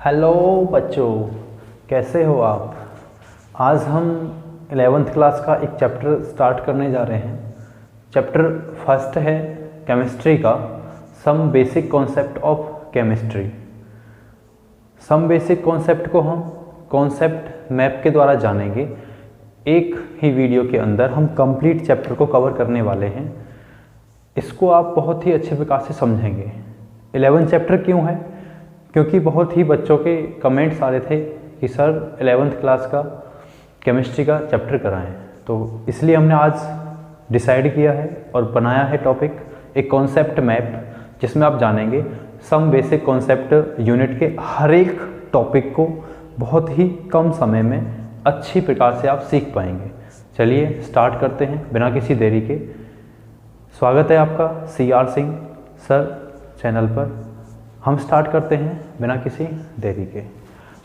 Hello बच्चों, कैसे हो आप। आज हम 11th क्लास का एक चैप्टर स्टार्ट करने जा रहे हैं। चैप्टर फर्स्ट है केमिस्ट्री का some basic concept of chemistry. Some basic concept को हम कॉन्सेप्ट मैप के द्वारा जानेंगे। एक ही वीडियो के अंदर हम कंप्लीट चैप्टर को कवर करने वाले हैं। इसको आप बहुत ही अच्छे प्रकार से समझेंगे। 11th चैप्टर क्यों है? क्योंकि बहुत ही बच्चों के कमेंट्स आ रहे थे कि सर 11th क्लास का केमिस्ट्री का चैप्टर कराएं, तो इसलिए हमने आज डिसाइड किया है और बनाया है टॉपिक एक कॉन्सेप्ट मैप, जिसमें आप जानेंगे सम बेसिक कॉन्सेप्ट यूनिट के हर एक टॉपिक को बहुत ही कम समय में अच्छी प्रकार से आप सीख पाएंगे। चलिए स्टार्ट करते हैं बिना किसी देरी के। स्वागत है आपका CR सिंह सर चैनल पर। हम स्टार्ट करते हैं बिना किसी देरी के।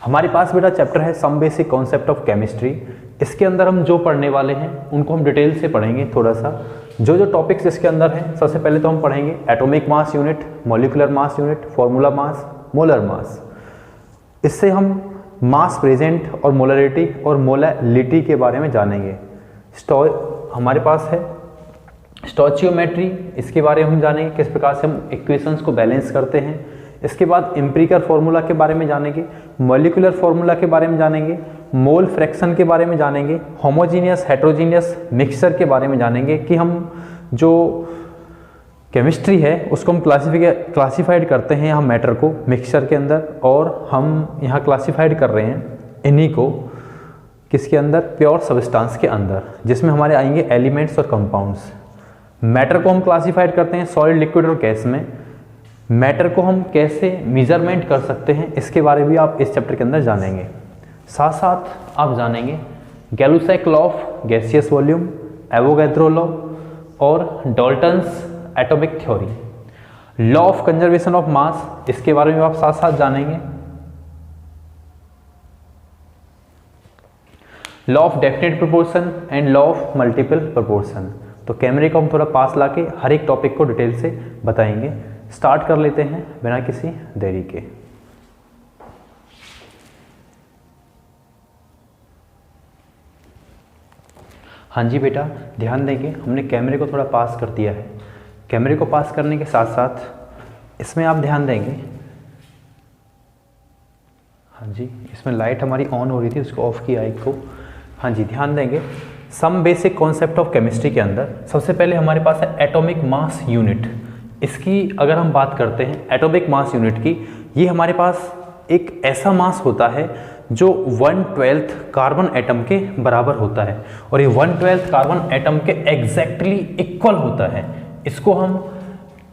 हमारे पास बेटा चैप्टर है some basic concept of chemistry. इसके अंदर हम जो पढ़ने वाले हैं उनको हम डिटेल से पढ़ेंगे। थोड़ा सा जो टॉपिक्स इसके अंदर हैं, सबसे पहले तो हम पढ़ेंगे atomic mass unit, molecular mass unit, formula mass, molar mass. इससे हम मास प्रेजेंट और मोलरिटी और मोलैलिटी के बारे में जानेंगे। हमारे पास है स्टोइचियोमेट्री, इसके बारे में हम जानेंगे किस प्रकार से हम इक्वेशंस को बैलेंस करते हैं। इसके बाद एम्पिरिकल फार्मूला के बारे में जानेंगे, मॉलिक्यूलर फार्मूला के बारे में जानेंगे, मोल फ्रैक्शन के बारे में जानेंगे, होमोजीनियस हेट्रोजीनियस मिक्सचर के बारे में जानेंगे कि हम जो केमिस्ट्री है उसको हम क्लासिफाइड करते हैं यहाँ मैटर को मिक्सचर के अंदर, और हम यहाँ क्लासिफाइड कर रहे हैं इन्हीं को किसके अंदर, प्योर सब्सटेंस के अंदर, जिसमें हमारे आएंगे एलिमेंट्स और कंपाउंड्स। मैटर को हम क्लासिफाइड करते हैं सॉलिड, लिक्विड और गैस में। मैटर को हम कैसे मेजरमेंट कर सकते हैं इसके बारे में भी आप इस चैप्टर के अंदर जानेंगे। साथ साथ आप जानेंगे Gay Lussac law of gaseous volume, Avogadro law और Dalton's atomic theory, law of conservation of mass, इसके बारे में आप साथ साथ जानेंगे। Law of definite proportion and law of multiple proportion. तो कैमरे को हम थोड़ा पास लाके हर एक टॉपिक को डिटेल से बताएंगे। स्टार्ट कर लेते हैं बिना किसी देरी के। हाँ जी बेटा, ध्यान देंगे, हमने कैमरे को थोड़ा पास कर दिया है। कैमरे को पास करने के साथ साथ इसमें आप ध्यान देंगे, हाँ जी, इसमें लाइट हमारी ऑन हो रही थी, उसको ऑफ किया एक को। हाँ जी, ध्यान देंगे some basic concept of chemistry के अंदर सबसे पहले हमारे पास है एटॉमिक मास यूनिट। इसकी अगर हम बात करते हैं एटॉमिक मास यूनिट की, ये हमारे पास एक ऐसा मास होता है जो 1/12 कार्बन एटम के बराबर होता है, और ये 1/12 कार्बन एटम के एग्जैक्टली इक्वल होता है। इसको हम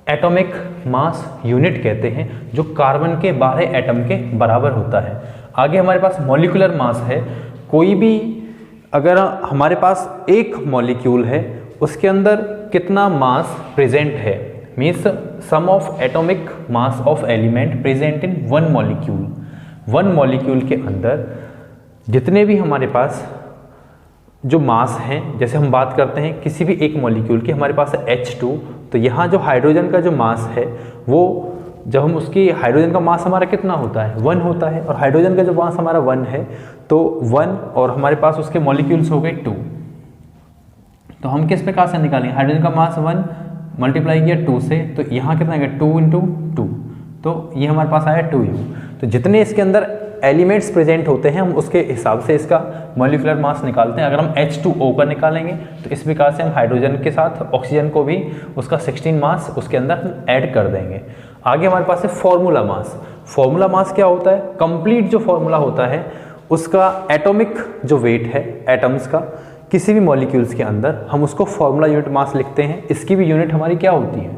एटॉमिक मास यूनिट कहते हैं, जो कार्बन के 12 एटम के बराबर होता है। आगे हमारे पास मॉलिक्यूलर मास है। कोई भी अगर हमारे पास एक मॉलिक्यूल है उसके अंदर कितना मास प्रेजेंट है, means sum of atomic mass of element present in one molecule. One molecule के अंदर जितने भी हमारे पास जो मास हैं, जैसे हम बात करते हैं किसी भी एक मॉलिक्यूल की, हमारे पास है H2, तो यहाँ जो हाइड्रोजन का जो मास है वो जब हम उसकी हाइड्रोजन का मास हमारा कितना होता है, 1 होता है, और हाइड्रोजन का जो मास हमारा 1 है, तो 1 और हमारे पास उसके मॉलिक्यूल्स हो गए 2। तो हम किस प्रकार से निकालेंगे, हाइड्रोजन का मास 1 मल्टीप्लाई किया 2 से, तो यहाँ कितना आएगा 2 × 2, तो ये हमारे पास आया 2U। तो जितने इसके अंदर एलिमेंट्स प्रेजेंट होते हैं हम उसके हिसाब से इसका मॉलिक्यूलर मास निकालते हैं। अगर हम H2O का निकालेंगे तो इस प्रकार से हम हाइड्रोजन के साथ ऑक्सीजन को भी उसका 16 मास उसके अंदर हम ऐड कर देंगे। आगे हमारे पास है फॉर्मूला मास। फॉर्मूला मास क्या होता है, कंप्लीट जो फॉर्मूला होता है उसका एटॉमिक जो वेट है एटम्स का किसी भी मॉलिक्यूल्स के अंदर, हम उसको फॉर्मूला यूनिट मास लिखते हैं। इसकी भी यूनिट हमारी क्या होती है,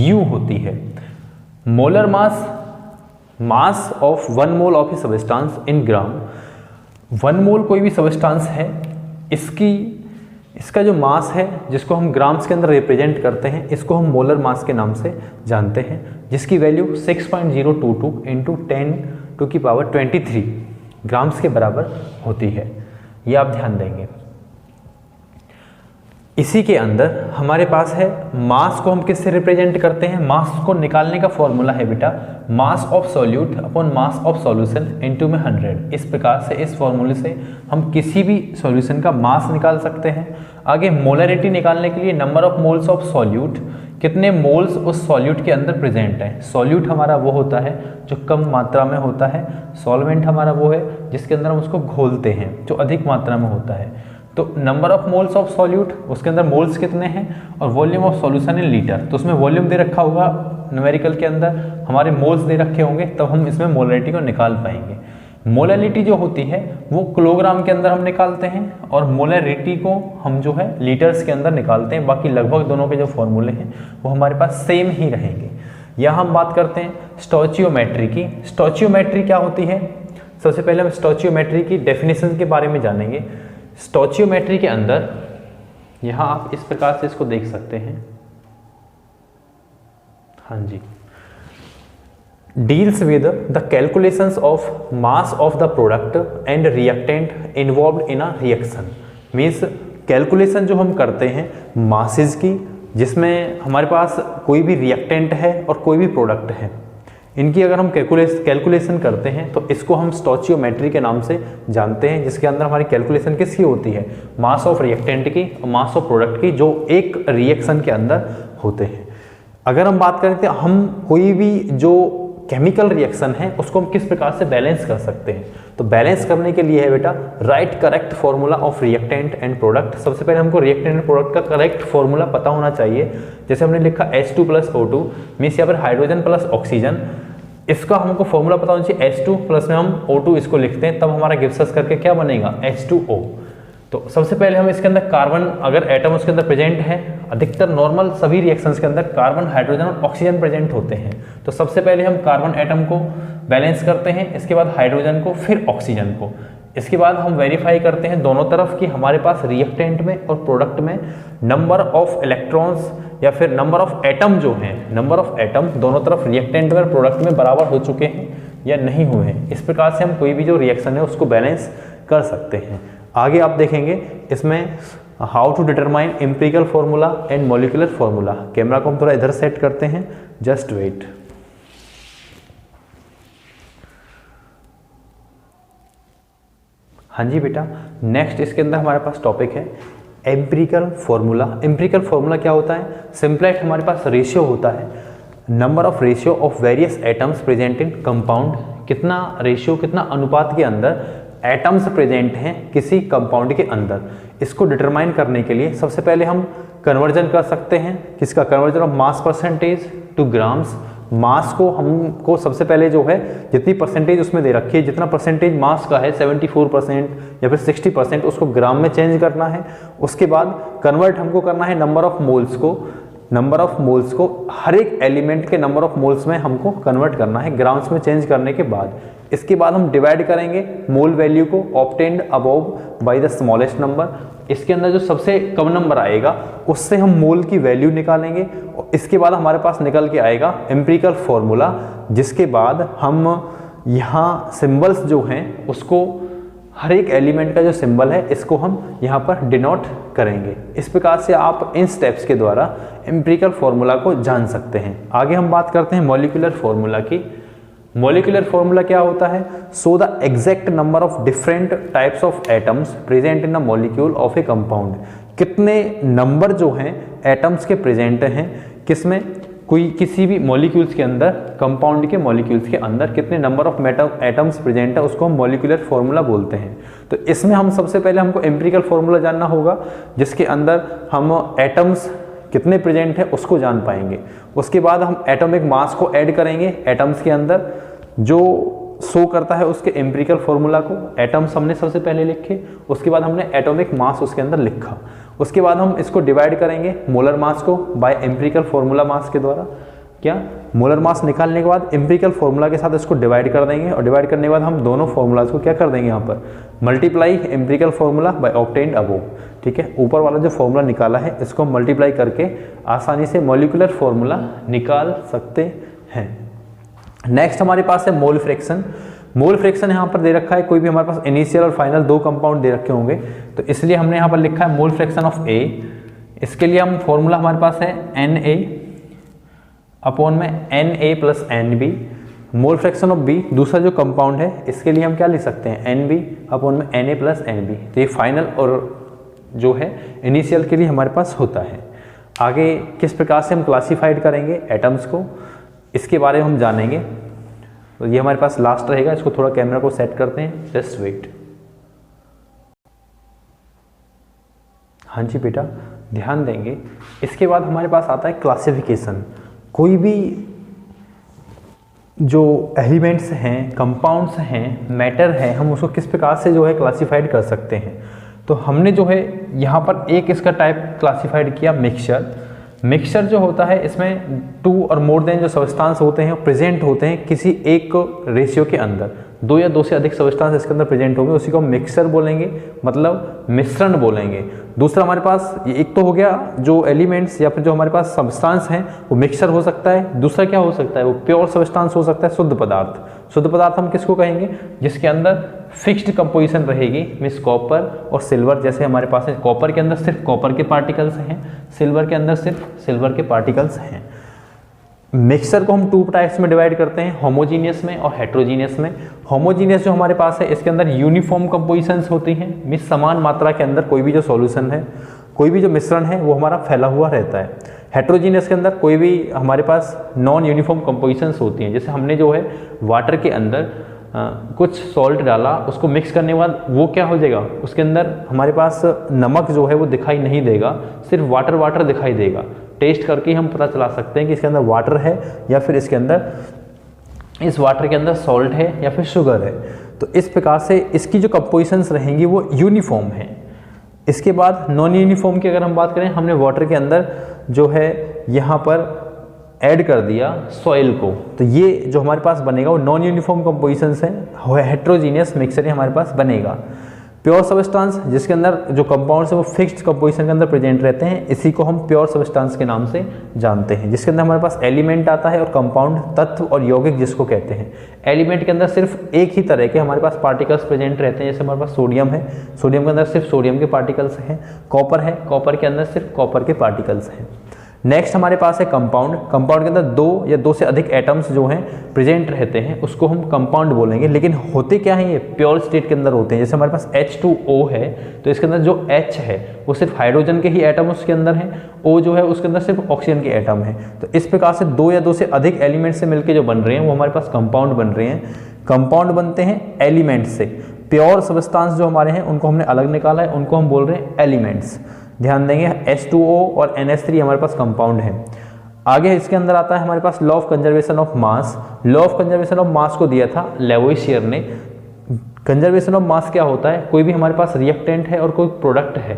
U होती है। Molar mass, mass of 1 mole of a substance in gram. 1 mole कोई भी सब्सटेंस है, इसका जो मास है जिसको हम ग्राम्स के अंदर रिप्रेजेंट करते हैं, इसको हम मोलर मास के नाम से जानते हैं, जिसकी वैल्यू 6.022 × 10⁻23 ग्राम्स के बराबर होती है। ये आप ध्यान देंगे। इसी के अंदर हमारे पास है मास को हम किससे रिप्रेजेंट करते हैं, मास को निकालने का फॉर्मूला है बेटा mass of solute upon mass of solution into में 100। इस प्रकार से इस फॉर्मूले से हम किसी भी सॉल्यूशन का मास निकाल सकते हैं। आगे मोलरिटी निकालने के लिए number of moles of solute, कितने मोल्स उस सॉल्यूट के अंदर प्रेजेंट है। सॉल्यूट हमारा वो होता है जो कम मात्रा में होता है, सॉल्वेंट हमारा वो है जिसके अंदर हम उसको घोलते हैं जो अधिक मात्रा में होता है। तो number of moles of solute, उसके अंदर मोल्स कितने हैं, और volume of solution in litre, तो उसमें वॉल्यूम दे रखा होगा न्यूमेरिकल के अंदर, हमारे मोल्स दे रखे होंगे, तब हम इसमें मोलरिटी को निकाल पाएंगे। मोलरिटी जो होती है वो किलोग्राम के अंदर हम निकालते हैं और मोलरिटी को हम जो है लीटर्स के अंदर निकालते हैं। बाकी लगभग दोनों के जो फॉर्मूले हैं वो हमारे पास सेम ही रहेंगे। यहाँ हम बात करते हैं स्टोइचियोमेट्री की। स्टोइचियोमेट्री क्या होती है, सबसे पहले हम स्टोइचियोमेट्री की डेफिनेशन के बारे में जानेंगे। स्टोइचियोमेट्री के अंदर यहाँ आप इस प्रकार से इसको देख सकते हैं, हाँ जी, deals with the calculations of mass of the product and reactant involved in a reaction. Means calculation जो हम करते हैं मासेस की, जिसमें हमारे पास कोई भी रिएक्टेंट है और कोई भी प्रोडक्ट है, इनकी अगर हम कैलकुलेशन करते हैं तो इसको हम स्टोइचियोमेट्री के नाम से जानते हैं, जिसके अंदर हमारी कैलकुलेशन किसकी होती है, मास ऑफ रिएक्टेंट की और मास ऑफ प्रोडक्ट की, जो एक रिएक्शन के अंदर होते हैं। अगर हम बात करें तो हम कोई भी जो केमिकल रिएक्शन है उसको हम किस प्रकार से बैलेंस कर सकते हैं, तो बैलेंस करने के लिए है बेटा right correct formula of reactant and product. सबसे पहले हमको रिएक्टेंट एंड प्रोडक्ट का करेक्ट फॉर्मूला पता होना चाहिए। जैसे हमने लिखा H2 प्लस O2 मीन्स यहाँ पर हाइड्रोजन प्लस ऑक्सीजन, इसका हमको फॉर्मूला पता होना चाहिए H2 प्लस में हम O2 इसको लिखते हैं, तब हमारा गिब्सस करके क्या बनेगा H2O। तो सबसे पहले हम इसके अंदर कार्बन, अगर एटम उसके अंदर प्रेजेंट है, अधिकतर नॉर्मल सभी रिएक्शंस के अंदर कार्बन, हाइड्रोजन और ऑक्सीजन प्रेजेंट होते हैं, तो सबसे पहले हम कार्बन एटम को बैलेंस करते हैं, इसके बाद हाइड्रोजन को, फिर ऑक्सीजन को। इसके बाद हम वेरीफाई करते हैं दोनों तरफ कि हमारे पास रिएक्टेंट में और प्रोडक्ट में नंबर ऑफ इलेक्ट्रॉन्स या फिर नंबर ऑफ एटम जो हैं, नंबर ऑफ एटम दोनों तरफ रिएक्टेंट में और प्रोडक्ट में बराबर हो चुके हैं या नहीं हुए हैं। इस प्रकार से हम कोई भी जो रिएक्शन है उसको बैलेंस कर सकते हैं। आगे आप देखेंगे इसमें how to determine empirical formula and molecular formula. Camera को हम थोड़ा इधर सेट करते हैं, जस्ट वेट। हाँ जी बेटा, नेक्स्ट इसके अंदर हमारे पास टॉपिक है एम्पिरिकल फॉर्मूला। एम्पिरिकल फॉर्मूला क्या होता है, सिंपलेट हमारे पास रेशियो होता है, number of ratio of various atoms present in compound. कितना रेशियो, कितना अनुपात के अंदर एटम्स प्रेजेंट हैं किसी कंपाउंड के अंदर, इसको डिटरमाइन करने के लिए सबसे पहले हम कन्वर्जन कर सकते हैं। किसका conversion of mass percentage to grams. Mass को हमको सबसे पहले जो है जितनी परसेंटेज उसमें दे रखी है, जितना परसेंटेज मास का है 74% या फिर 60%, उसको ग्राम में चेंज करना है। उसके बाद कन्वर्ट हमको करना है नंबर ऑफ मोल्स को, नंबर ऑफ मोल्स को हर एक एलिमेंट के नंबर ऑफ मोल्स में हमको कन्वर्ट करना है ग्राम्स में चेंज करने के बाद। इसके बाद हम डिवाइड करेंगे मोल वैल्यू को obtained above by the smallest number. इसके अंदर जो सबसे कम नंबर आएगा उससे हम मोल की वैल्यू निकालेंगे और इसके बाद हमारे पास निकल के आएगा एम्पिरिकल फॉर्मूला, जिसके बाद हम यहाँ सिंबल्स जो हैं उसको, हर एक एलिमेंट का जो सिंबल है इसको हम यहाँ पर डिनोट करेंगे। इस प्रकार से आप इन स्टेप्स के द्वारा एम्पिरिकल फॉर्मूला को जान सकते हैं। आगे हम बात करते हैं मॉलिक्यूलर फॉर्मूला की। मॉलिक्यूलर फॉर्मूला क्या होता है, so the exact number of different types of atoms present in a molecule of A compound. कितने नंबर जो हैं एटम्स के प्रेजेंट हैं किसमें, कोई किसी भी मॉलिक्यूल्स के अंदर, कंपाउंड के मॉलिक्यूल्स के अंदर कितने नंबर ऑफ एटम्स प्रेजेंट है उसको हम मॉलिक्यूलर फॉर्मूला बोलते हैं। तो इसमें हम सबसे पहले हमको एम्पिरिकल फॉर्मूला जानना होगा, जिसके अंदर हम एटम्स कितने प्रेजेंट है उसको जान पाएंगे। उसके बाद हम एटॉमिक मास को ऐड करेंगे एटम्स के अंदर, जो शो करता है उसके एम्पिरिकल फॉर्मूला को। एटम्स हमने सबसे पहले लिखे, उसके बाद हमने एटॉमिक मास उसके अंदर लिखा। उसके बाद हम इसको डिवाइड करेंगे मोलर मास को बाय एम्पिरिकल फॉर्मूला मास के द्वारा। क्या, मोलर मास निकालने के बाद एम्पिरिकल फॉर्मूला के साथ इसको डिवाइड कर देंगे और डिवाइड करने के बाद हम दोनों फॉर्मूलाज को क्या कर देंगे, यहाँ पर multiply empirical formula bye obtained above. ठीक है, ऊपर वाला जो फॉर्मूला निकाला है इसको मल्टीप्लाई करके आसानी से मॉलिक्यूलर फॉर्मूला निकाल सकते हैं। नेक्स्ट हमारे पास है मोल फ्रैक्शन। मोल फ्रैक्शन यहाँ पर दे रखा है, कोई भी हमारे पास इनिशियल और फाइनल दो कंपाउंड दे रखे होंगे, तो इसलिए हमने यहाँ पर लिखा है मोल फ्रैक्शन ऑफ ए इसके लिए हम फॉर्मूला हमारे पास है Na अपॉन में Na plus Nb, mole fraction of B, दूसरा जो कंपाउंड है इसके लिए हम क्या लिख सकते हैं Nb अपॉन में Na प्लस Nb। तो ये फाइनल और जो है इनिशियल के लिए हमारे पास होता है। आगे किस प्रकार से हम क्लासीफाइड करेंगे एटम्स को, इसके बारे में हम जानेंगे। तो ये हमारे पास लास्ट रहेगा, इसको थोड़ा कैमरा को सेट करते हैं, जस्ट वेट। हाँ जी बेटा ध्यान देंगे। इसके बाद हमारे पास आता है क्लासिफिकेशन। कोई भी जो एलिमेंट्स हैं, कंपाउंड्स हैं, मैटर है, हम उसको किस प्रकार से जो है क्लासिफाइड कर सकते हैं। तो हमने जो है यहाँ पर एक इसका टाइप क्लासिफाइड किया मिक्सचर। मिक्सचर जो होता है इसमें 2 और मोर देन जो सब्सटेंस होते हैं प्रेजेंट होते हैं किसी एक रेशियो के अंदर, 2 या 2 से अधिक सब्सटेंस इसके अंदर प्रेजेंट होंगे, उसी को हम मिक्सचर बोलेंगे, मतलब मिश्रण बोलेंगे। दूसरा हमारे पास एक तो हो गया जो एलिमेंट्स या फिर जो हमारे पास सब्सटेंस हैं वो मिक्सचर हो सकता है। दूसरा क्या हो सकता है, वो प्योर सब्सटेंस हो सकता है, शुद्ध पदार्थ। शुद्ध पदार्थ हम किसको कहेंगे, जिसके अंदर फिक्स्ड कंपोजिशन रहेगी, मीन्स कॉपर और सिल्वर। जैसे हमारे पास है कॉपर के अंदर सिर्फ कॉपर के पार्टिकल्स हैं, सिल्वर के अंदर सिर्फ सिल्वर के पार्टिकल्स हैं। मिक्सचर को हम 2 टाइप्स में डिवाइड करते हैं, होमोजीनियस में और हेट्रोजीनियस में। होमोजीनियस जो हमारे पास है इसके अंदर यूनिफॉर्म कंपोजिशंस होती हैं, मीन्स समान मात्रा के अंदर कोई भी जो सॉल्यूशन है, कोई भी जो मिश्रण है वो हमारा फैला हुआ रहता है। हेट्रोजीनियस के अंदर कोई भी हमारे पास नॉन यूनिफॉर्म कंपोजिशंस होती हैं। जैसे हमने जो है वाटर के अंदर कुछ सॉल्ट डाला, उसको मिक्स करने के बाद वो क्या हो जाएगा, उसके अंदर हमारे पास नमक जो है वो दिखाई नहीं देगा, सिर्फ वाटर वाटर दिखाई देगा। टेस्ट करके हम पता चला सकते हैं कि इसके अंदर वाटर है या फिर इसके अंदर, इस वाटर के अंदर सॉल्ट है या फिर शुगर है। तो इस प्रकार से इसकी जो कंपोजिशंस रहेंगी वो यूनिफॉर्म है। इसके बाद नॉन यूनिफॉर्म की अगर हम बात करें, हमने वाटर के अंदर जो है यहाँ पर ऐड कर दिया सॉइल को, तो ये जो हमारे पास बनेगा वो नॉन यूनिफॉर्म कंपोजिशंस हैं, हेट्रोजीनियस मिक्सचर ही हमारे पास बनेगा। प्योर सब्सटेंस जिसके अंदर जो कंपाउंड्स हैं वो फिक्स्ड कंपोजिशन के अंदर प्रेजेंट रहते हैं, इसी को हम प्योर सब्सटेंस के नाम से जानते हैं। जिसके अंदर हमारे पास एलिमेंट आता है और कंपाउंड, तत्व और यौगिक जिसको कहते हैं। एलिमेंट के अंदर सिर्फ एक ही तरह के हमारे पास पार्टिकल्स प्रेजेंट रहते हैं। जैसे हमारे पास सोडियम है, सोडियम के अंदर सिर्फ सोडियम के पार्टिकल्स हैं। कॉपर है, कॉपर के अंदर सिर्फ कॉपर के पार्टिकल्स हैं। नेक्स्ट हमारे पास है कंपाउंड। कंपाउंड के अंदर 2 या 2 से अधिक एटम्स जो हैं प्रेजेंट रहते हैं, उसको हम कंपाउंड बोलेंगे। लेकिन होते क्या हैं, ये प्योर स्टेट के अंदर होते हैं। जैसे हमारे पास H2O है, तो इसके अंदर जो H है वो सिर्फ हाइड्रोजन के ही एटम उसके अंदर हैं, O जो है उसके अंदर सिर्फ ऑक्सीजन के एटम है। तो इस प्रकार से 2 या 2 से अधिक एलिमेंट से मिलकर जो बन रहे हैं वो हमारे पास कंपाउंड बन रहे हैं। कंपाउंड बनते हैं एलिमेंट से। प्योर सब्सटेंस जो हमारे हैं उनको हमने अलग निकाला है, उनको हम बोल रहे हैं एलिमेंट्स। ध्यान देंगे, H2O और NH3 हमारे पास कंपाउंड है। आगे इसके अंदर आता है हमारे पास law of conservation of mass. Law of conservation of mass को दिया था लेवोइशियर ने। कंजर्वेशन ऑफ मास क्या होता है, कोई भी हमारे पास रिएक्टेंट है और कोई प्रोडक्ट है,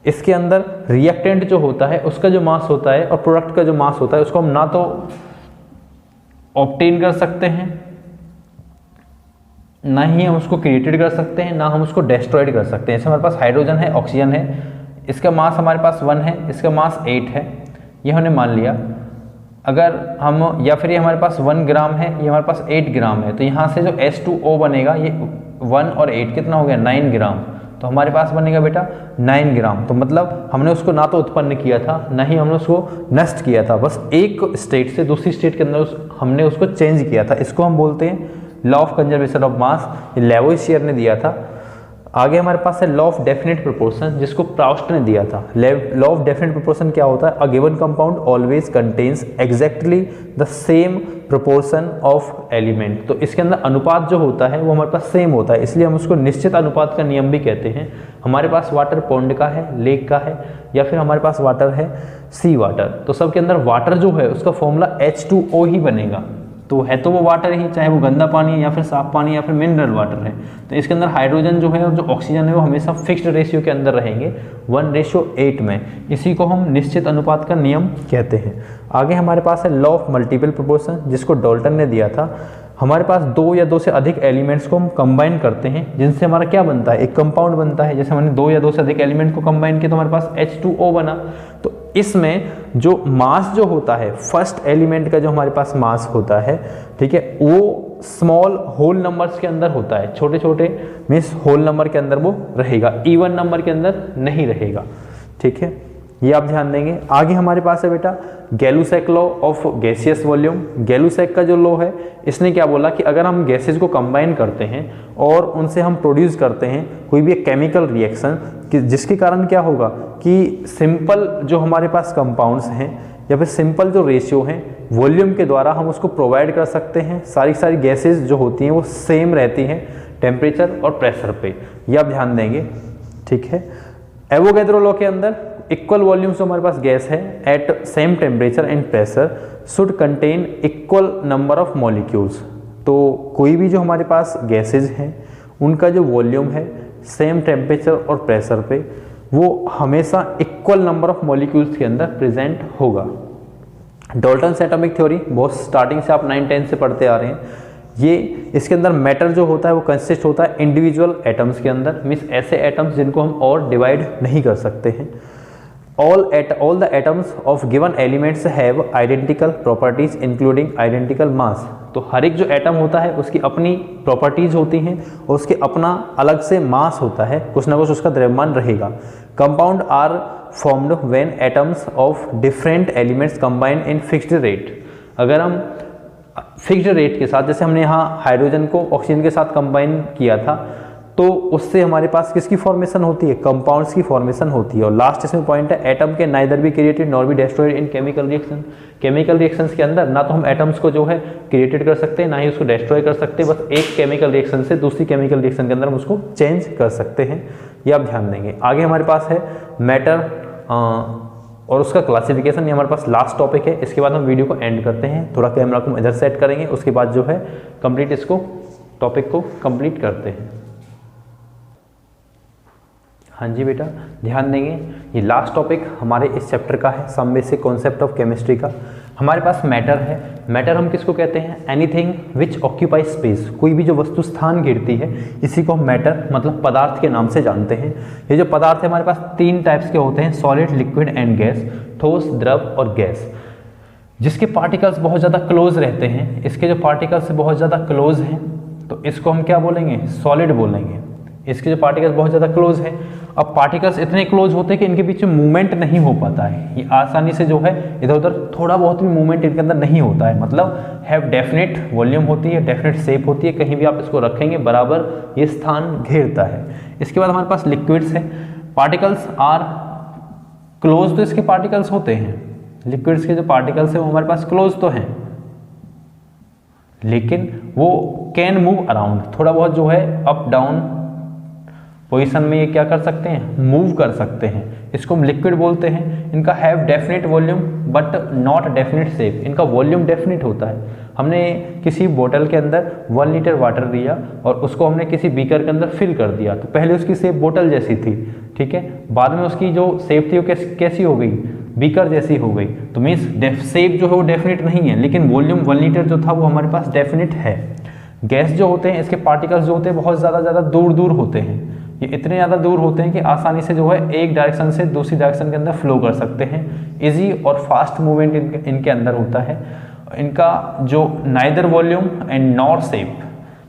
इसके अंदर रिएक्टेंट जो होता है उसका जो मास होता है और प्रोडक्ट का जो मास होता है उसको हम ना तो ऑब्टेन कर सकते हैं, ना ही हम उसको क्रिएटेड कर सकते हैं, ना हम उसको डिस्ट्रॉयड कर सकते हैं। जैसे हमारे पास हाइड्रोजन है, ऑक्सीजन है, इसका मास हमारे पास 1 है, इसका मास 8 है, ये हमने मान लिया। अगर हम, या फिर ये हमारे पास 1 ग्राम है, ये हमारे पास 8 ग्राम है, तो यहाँ से जो H2O बनेगा ये 1 और 8 कितना हो गया, 9 ग्राम। तो हमारे पास बनेगा बेटा 9 ग्राम। तो मतलब हमने उसको ना तो उत्पन्न किया था, ना ही हमने उसको नष्ट किया था, बस एक स्टेट से दूसरी स्टेट के अंदर हमने उसको चेंज किया था। इसको हम बोलते हैं लॉ ऑफ कंजर्वेशन ऑफ मास, ये लेवोइशियर ने दिया था। आगे हमारे पास है लॉ ऑफ डेफिनेट प्रोपोर्शन, जिसको प्राउस्ट ने दिया था। लॉ ऑफ डेफिनेट प्रोपोर्शन क्या होता है, a given compound always contains exactly the same proportion of element. तो इसके अंदर अनुपात जो होता है वो हमारे पास सेम होता है, इसलिए हम उसको निश्चित अनुपात का नियम भी कहते हैं। हमारे पास वाटर पॉन्ड का है, लेक का है, या फिर हमारे पास वाटर है सी वाटर, तो सबके अंदर वाटर जो है उसका फॉर्मूला H2O ही बनेगा। तो है तो वो वाटर ही, चाहे वो गंदा पानी है या फिर साफ पानी या फिर मिनरल वाटर है। तो इसके अंदर हाइड्रोजन जो है और जो ऑक्सीजन है वो हमेशा फिक्स्ड रेशियो के अंदर रहेंगे, 1:8 में। इसी को हम निश्चित अनुपात का नियम कहते हैं। आगे हमारे पास है लॉ ऑफ मल्टीपल प्रोपोर्शन, जिसको डाल्टन ने दिया था। हमारे पास 2 या 2 से अधिक एलिमेंट्स को हम कंबाइन करते हैं, जिनसे हमारा क्या बनता है, एक कंपाउंड बनता है। जैसे हमने 2 या 2 से अधिक एलिमेंट को कंबाइन किया तो हमारे पास H2O बना। तो इसमें जो मास जो होता है, फर्स्ट एलिमेंट का जो हमारे पास मास होता है, ठीक है, वो स्मॉल होल नंबर्स के अंदर होता है, छोटे छोटे मीन्स होल नंबर के अंदर वो रहेगा, इवन नंबर के अंदर नहीं रहेगा। ठीक है, ये आप ध्यान देंगे। आगे हमारे पास है बेटा गैलुसैक लॉ ऑफ गैसियस वॉल्यूम। गैलुसैक का जो लॉ है, इसने क्या बोला कि अगर हम गैसेज को कंबाइन करते हैं और उनसे हम प्रोड्यूस करते हैं कोई भी एक केमिकल रिएक्शन, जिसके कारण क्या होगा कि सिंपल जो हमारे पास कंपाउंड्स हैं या फिर सिंपल जो रेशियो हैं वॉल्यूम के द्वारा हम उसको प्रोवाइड कर सकते हैं। सारी गैसेज जो होती हैं वो सेम रहती हैं टेम्परेचर और प्रेशर पे, ये आप ध्यान देंगे, ठीक है। एवोगैड्रो लॉ के अंदर इक्वल वॉल्यूम जो हमारे पास गैस है at same temperature and pressure should contain equal number of molecules. तो कोई भी जो हमारे पास गैसेज हैं उनका जो वॉल्यूम है सेम टेम्परेचर और प्रेशर पे वो हमेशा इक्वल नंबर ऑफ मॉलिक्यूल्स के अंदर प्रेजेंट होगा। डाल्टन्स एटॉमिक थ्योरी बहुत स्टार्टिंग से आप 9-10 से पढ़ते आ रहे हैं। ये इसके अंदर मैटर जो होता है वो कंसिस्ट होता है इंडिविजुअल एटम्स के अंदर, मीन्स ऐसे एटम्स जिनको हम और डिवाइड नहीं कर सकते हैं। all the atoms of given elements have identical properties including identical mass। तो हर एक जो एटम होता है उसकी अपनी प्रॉपर्टीज होती हैं और उसके अपना अलग से मास होता है, कुछ ना कुछ उसका द्रव्यमान रहेगा। Compound are formed when atoms of different elements combine in fixed rate. अगर हम फिक्स्ड रेट के साथ, जैसे हमने यहाँ हाइड्रोजन को ऑक्सीजन के साथ कंबाइन किया था, तो उससे हमारे पास किसकी फॉर्मेशन होती है, कंपाउंड्स की फॉर्मेशन होती है। और लास्ट इसमें पॉइंट है, एटम के neither be created nor be destroyed in chemical reaction. Chemical reactions के अंदर ना तो हम एटम्स को जो है क्रिएटेड कर सकते हैं, ना ही उसको डिस्ट्रॉय कर सकते हैं, बस एक केमिकल रिएक्शन से दूसरी केमिकल रिएक्शन के अंदर हम उसको चेंज कर सकते हैं, ये आप ध्यान देंगे। आगे हमारे पास है मैटर और उसका क्लासिफिकेशन, ये हमारे पास लास्ट टॉपिक है। इसके बाद हम वीडियो को एंड करते हैं, थोड़ा कैमरा को इधर सेट करेंगे, उसके बाद जो है कंप्लीट इसको टॉपिक को कंप्लीट करते हैं। हाँ जी बेटा, ध्यान देंगे, ये लास्ट टॉपिक हमारे इस चैप्टर का है, some basic concept of chemistry का। हमारे पास मैटर है। मैटर हम किसको कहते हैं, एनीथिंग विच ऑक्यूपाई स्पेस, कोई भी जो वस्तु स्थान घेरती है इसी को हम मैटर मतलब पदार्थ के नाम से जानते हैं। ये जो पदार्थ है हमारे पास 3 टाइप्स के होते हैं, सॉलिड, लिक्विड एंड गैस, ठोस, द्रव और गैस। जिसके पार्टिकल्स बहुत ज़्यादा क्लोज रहते हैं, इसके जो पार्टिकल्स बहुत ज़्यादा क्लोज हैं तो इसको हम क्या बोलेंगे, सॉलिड बोलेंगे। इसके जो पार्टिकल्स बहुत ज़्यादा क्लोज है, अब पार्टिकल्स इतने क्लोज होते हैं कि इनके बीच में मूवमेंट नहीं हो पाता है, ये आसानी से जो है इधर उधर थोड़ा बहुत भी मूवमेंट इनके अंदर नहीं होता है, मतलब हैव डेफिनेट वॉल्यूम होती है, डेफिनेट शेप होती है, कहीं भी आप इसको रखेंगे बराबर ये स्थान घेरता है। इसके बाद हमारे पास लिक्विड्स है। पार्टिकल्स आर क्लोज, तो इसके पार्टिकल्स होते हैं, लिक्विड्स के जो पार्टिकल्स है वो हमारे पास क्लोज तो हैं, लेकिन वो कैन मूव अराउंड, थोड़ा बहुत जो है अप डाउन पोजीशन में ये क्या कर सकते हैं, मूव कर सकते हैं, इसको हम लिक्विड बोलते हैं। इनका have definite volume but not definite shape, इनका वॉल्यूम डेफिनेट होता है। हमने किसी बोतल के अंदर 1 लीटर वाटर दिया और उसको हमने किसी बीकर के अंदर फिल कर दिया, तो पहले उसकी शेप बोतल जैसी थी, ठीक है, बाद में उसकी जो शेप थी वो कैसी हो गई, बीकर जैसी हो गई। तो मीन्स शेप जो है वो डेफिनेट नहीं है, लेकिन वॉल्यूम 1 लीटर जो था वो हमारे पास डेफिनेट है। गैस जो होते हैं, इसके पार्टिकल्स जो होते हैं बहुत ज़्यादा दूर दूर होते हैं, ये इतने ज़्यादा दूर होते हैं कि आसानी से जो है एक डायरेक्शन से दूसरी डायरेक्शन के अंदर फ्लो कर सकते हैं। इजी और फास्ट मूवमेंट इनके अंदर होता है। इनका जो neither volume and nor shape,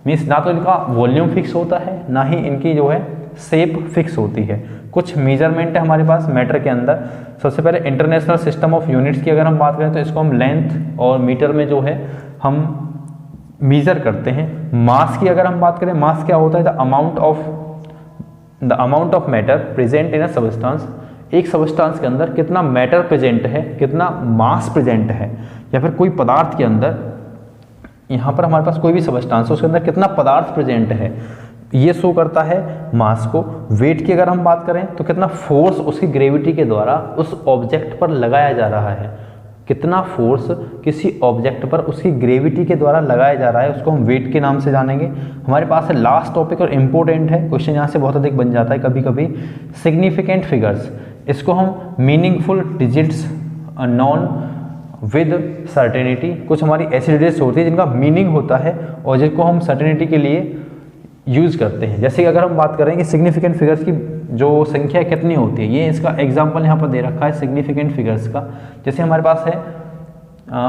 means ना तो इनका वॉल्यूम फिक्स होता है ना ही इनकी जो है शेप फिक्स होती है। कुछ मेजरमेंट है हमारे पास मैटर के अंदर। सबसे पहले इंटरनेशनल सिस्टम ऑफ यूनिट्स की अगर हम बात करें तो इसको हम लेंथ और मीटर में जो है हम मेजर करते हैं। मास की अगर हम बात करें, मास क्या होता है, the amount of matter present in a substance, एक सबस्टांस के अंदर कितना मैटर प्रेजेंट है, कितना मास प्रेजेंट है, या फिर कोई पदार्थ के अंदर, यहाँ पर हमारे पास कोई भी सबस्टांस है उसके अंदर कितना पदार्थ प्रेजेंट है, ये शो करता है मास को। वेट की अगर हम बात करें तो कितना फोर्स उसकी ग्रेविटी के द्वारा उस ऑब्जेक्ट पर लगाया जा रहा है, कितना फोर्स किसी ऑब्जेक्ट पर उसकी ग्रेविटी के द्वारा लगाया जा रहा है, उसको हम वेट के नाम से जानेंगे। हमारे पास है लास्ट टॉपिक और इम्पोर्टेंट है, क्वेश्चन यहाँ से बहुत अधिक बन जाता है कभी कभी, सिग्निफिकेंट फिगर्स। इसको हम meaningful digits non with certainty, कुछ हमारी ऐसी डिजिट्स होती है जिनका मीनिंग होता है और जिनको हम सर्टेनिटी के लिए यूज़ करते हैं। जैसे कि अगर हम बात करें कि सिग्निफिकेंट फिगर्स की जो संख्या कितनी होती है, ये इसका एग्जांपल यहाँ पर दे रखा है सिग्निफिकेंट फिगर्स का। जैसे हमारे पास है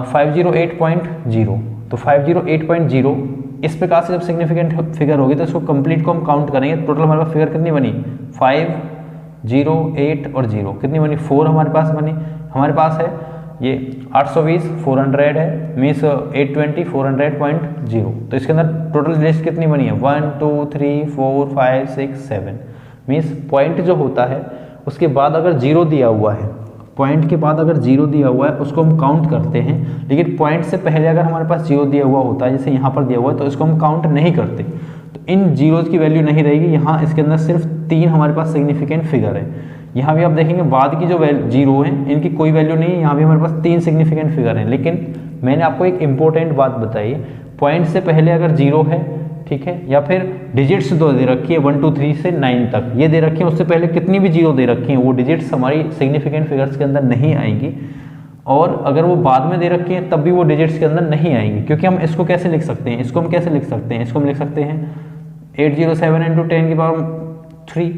508.0, तो 508.0 इस प्रकार से जब सिग्निफिकेंट फिगर होगी तो इसको कंप्लीट को हम काउंट करेंगे, टोटल हमारे पास फिगर कितनी बनी, 5 0, 8 और 0 कितनी बनी, 4 हमारे पास बनी। हमारे पास है ये 820 400 है, मीन्स 820 400.0। तो इसके अंदर टोटल लिस्ट कितनी बनी है, 1 2 3 4 5 6 7, मीन्स पॉइंट जो होता है उसके बाद अगर 0 दिया हुआ है, पॉइंट के बाद अगर 0 दिया हुआ है उसको हम काउंट करते हैं, लेकिन पॉइंट से पहले अगर हमारे पास 0 दिया हुआ होता है, जैसे यहाँ पर दिया हुआ है, तो इसको हम काउंट नहीं करते। तो इन जीरोज की वैल्यू नहीं रहेगी। यहाँ इसके अंदर सिर्फ 3 हमारे पास सिग्निफिकेंट फिगर है। यहाँ भी आप देखेंगे बाद की जो जीरो हैं इनकी कोई वैल्यू नहीं है, यहाँ भी हमारे पास 3 सिग्निफिकेंट फिगर हैं। लेकिन मैंने आपको एक इंपॉर्टेंट बात बताई, पॉइंट से पहले अगर 0 है, ठीक है, या फिर डिजिट्स दो दे रखी है 1 2 3 से 9 तक, ये दे रखी है, उससे पहले कितनी भी 0 दे रखी हैं वो डिजिट्स हमारी सिग्निफिकेंट फिगर्स के अंदर नहीं आएंगी। और अगर वो बाद में दे रखी हैं तब भी वो डिजिट्स के अंदर नहीं आएंगी। क्योंकि हम इसको कैसे लिख सकते हैं, इसको हम कैसे लिख सकते हैं, इसको हम लिख सकते हैं 807 × 10 की पावर 3,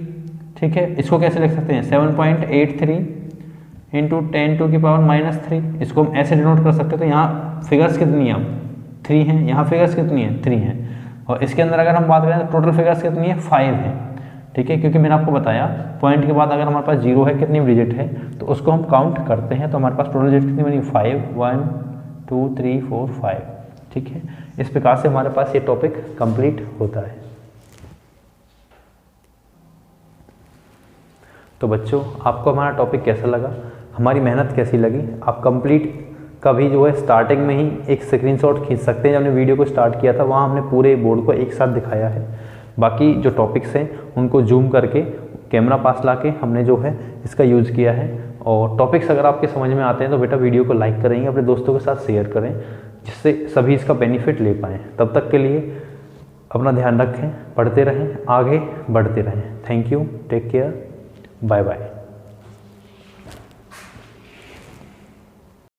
ठीक है। इसको कैसे लिख सकते हैं 7.83 × 10 टू की पावर -3, इसको हम ऐसे डिनोट कर सकते हैं। तो यहाँ फिगर्स कितनी है, 3 हैं, यहाँ फिगर्स कितनी है, 3 हैं। और इसके अंदर अगर हम बात करें तो टोटल फिगर्स कितनी है, 5 है, ठीक है। क्योंकि मैंने आपको बताया पॉइंट के बाद अगर हमारे पास 0 है, कितनी डिजिट है, तो उसको हम काउंट करते हैं। तो हमारे पास टोटल डिजिट कितनी बनी, 5 1 2 3 4 5, ठीक है। इस प्रकार से हमारे पास ये टॉपिक कंप्लीट होता है। तो बच्चों, आपको हमारा टॉपिक कैसा लगा, हमारी मेहनत कैसी लगी, आप कंप्लीट कभी जो है स्टार्टिंग में ही एक स्क्रीनशॉट खींच सकते हैं। जब हमने वीडियो को स्टार्ट किया था वहाँ हमने पूरे बोर्ड को एक साथ दिखाया है। बाकी जो टॉपिक्स हैं उनको जूम करके कैमरा पास लाके हमने जो है इसका यूज़ किया है। और टॉपिक्स अगर आपके समझ में आते हैं तो बेटा वीडियो को लाइक करेंगे, अपने दोस्तों के साथ शेयर करें, जिससे सभी इसका बेनिफिट ले पाएँ। तब तक के लिए अपना ध्यान रखें, पढ़ते रहें, आगे बढ़ते रहें। Thank you, take care, bye bye.